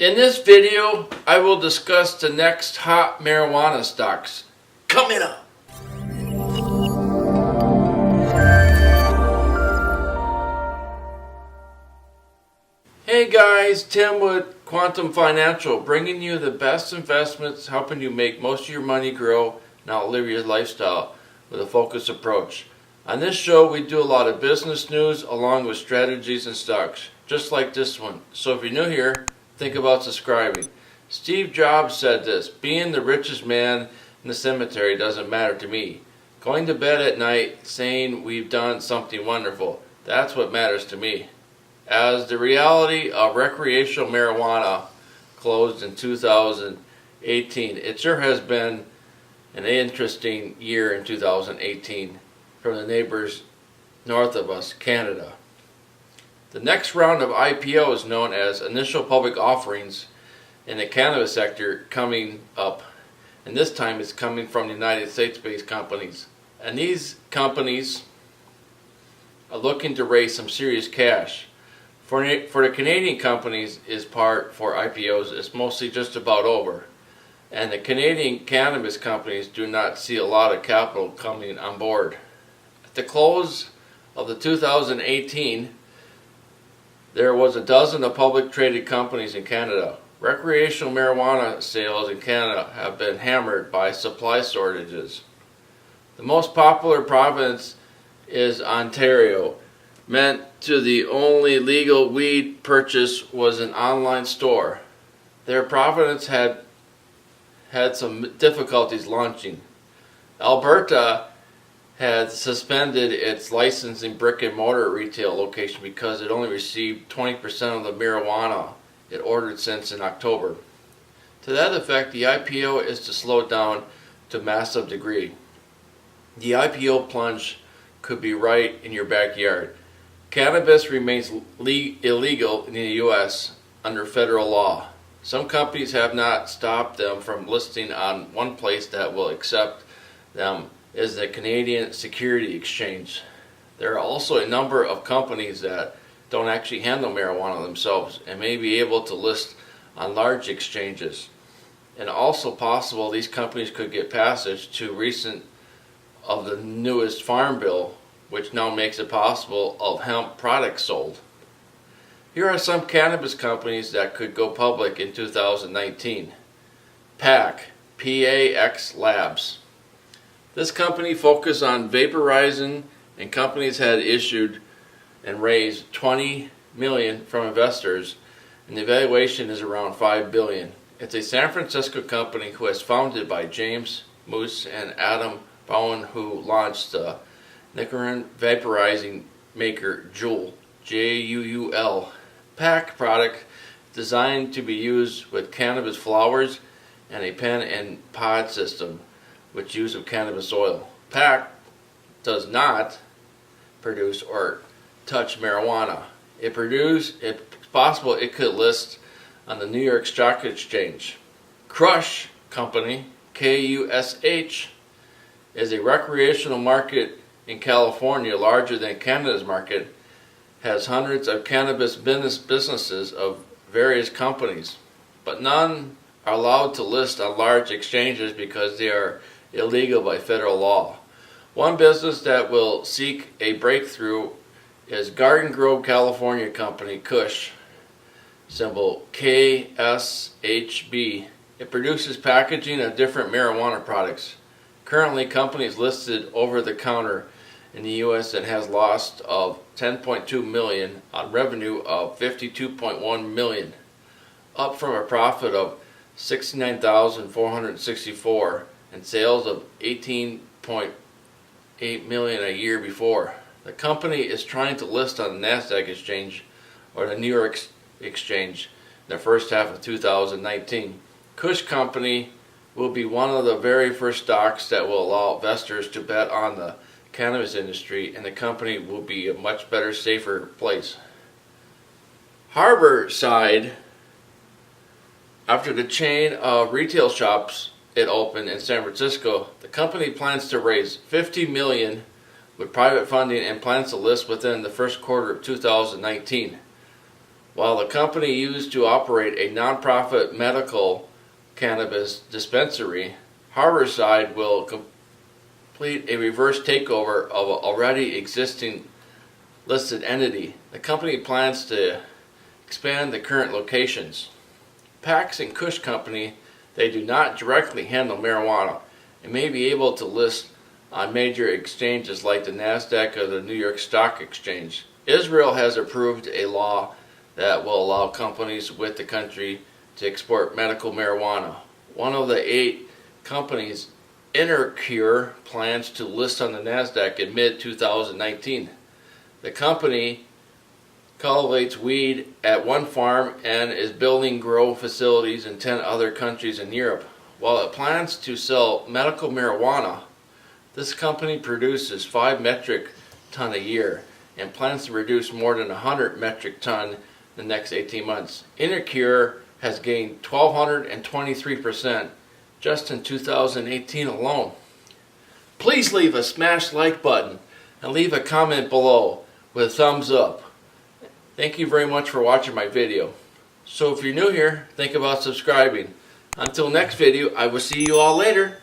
In this video, I will discuss the next hot marijuana stocks coming up. Hey guys, Tim with Quantum Financial, bringing you the best investments, helping you make most of your money grow and outlive your lifestyle with a focused approach. On this show, we do a lot of business news along with strategies and stocks, just like this one. So if you're new here, think about subscribing. Steve Jobs said this: being the richest man in the cemetery doesn't matter to me. Going to bed at night saying we've done something wonderful, that's what matters to me. As the reality of recreational marijuana closed in 2018, it sure has been an interesting year in 2018 from the neighbors north of us, Canada. The next round of IPOs, known as initial public offerings in the cannabis sector, coming up, and this time it's coming from United States-based companies. And these companies are looking to raise some serious cash. For the Canadian companies is part for IPOs, it's mostly just about over. And the Canadian cannabis companies do not see a lot of capital coming on board. At the close of the 2018, there was a dozen of public traded companies in Canada. Recreational marijuana sales in Canada have been hammered by supply shortages. The most popular province is Ontario, meant to the only legal weed purchase was an online store. Their province had some difficulties launching. Alberta had suspended its licensing brick and mortar retail location because it only received 20% of the marijuana it ordered since in October. To that effect, the IPO is to slow down to a massive degree. The IPO plunge could be right in your backyard. Cannabis remains illegal in the U.S. under federal law. Some companies have not stopped them from listing on one place that will accept them is the Canadian Securities Exchange. There are also a number of companies that don't actually handle marijuana themselves and may be able to list on large exchanges. And also possible these companies could get passage to recent of the newest farm bill, which now makes it possible of hemp products sold. Here are some cannabis companies that could go public in 2019. PAX Labs. This company focused on vaporizing, and companies had issued and raised $20 million from investors, and the valuation is around $5 billion. It's a San Francisco company who is founded by James Moose and Adam Bowen, who launched the nicotine vaporizing maker Juul, J-U-U-L. PAC product designed to be used with cannabis flowers and a pen and pod system with use of cannabis oil. PAC does not produce or touch marijuana. It's possible it could list on the New York Stock Exchange. CUSH company, K-U-S-H, is a recreational market in California larger than Canada's market, has hundreds of cannabis businesses of various companies, but none are allowed to list on large exchanges because they are illegal by federal law. One business that will seek a breakthrough is Garden Grove, California company CUSH, symbol KSHB. It produces packaging of different marijuana products. Currently, company is listed over the counter in the U.S. and has lost of $10.2 million on revenue of $52.1 million, up from a profit of $69,464 and sales of $18.8 million a year before. The company is trying to list on the NASDAQ exchange or the New York exchange in the first half of 2019. CUSH company will be one of the very first stocks that will allow investors to bet on the cannabis industry, and the company will be a much better, safer place. HARSIDE, after the chain of retail shops it opened in San Francisco, the company plans to raise $50 million with private funding and plans to list within the first quarter of 2019. while the company used to operate a nonprofit medical cannabis dispensary, HARSIDE will complete a reverse takeover of an already existing listed entity. The company plans to expand the current locations. PAX and CUSH company, they do not directly handle marijuana and may be able to list on major exchanges like the NASDAQ or the New York Stock Exchange. Israel has approved a law that will allow companies with the country to export medical marijuana. One of the 8 companies, INTERCURE, plans to list on the NASDAQ in mid-2019. The company cultivates weed at one farm and is building grow facilities in 10 other countries in Europe. While it plans to sell medical marijuana, this company produces 5 metric ton a year and plans to produce more than 100 metric ton in the next 18 months. INTERCURE has gained 1,223% just in 2018 alone. Please leave a smash like button and leave a comment below with a thumbs up. Thank you very much for watching my video. So if you're new here, think about subscribing. Until next video, I will see you all later.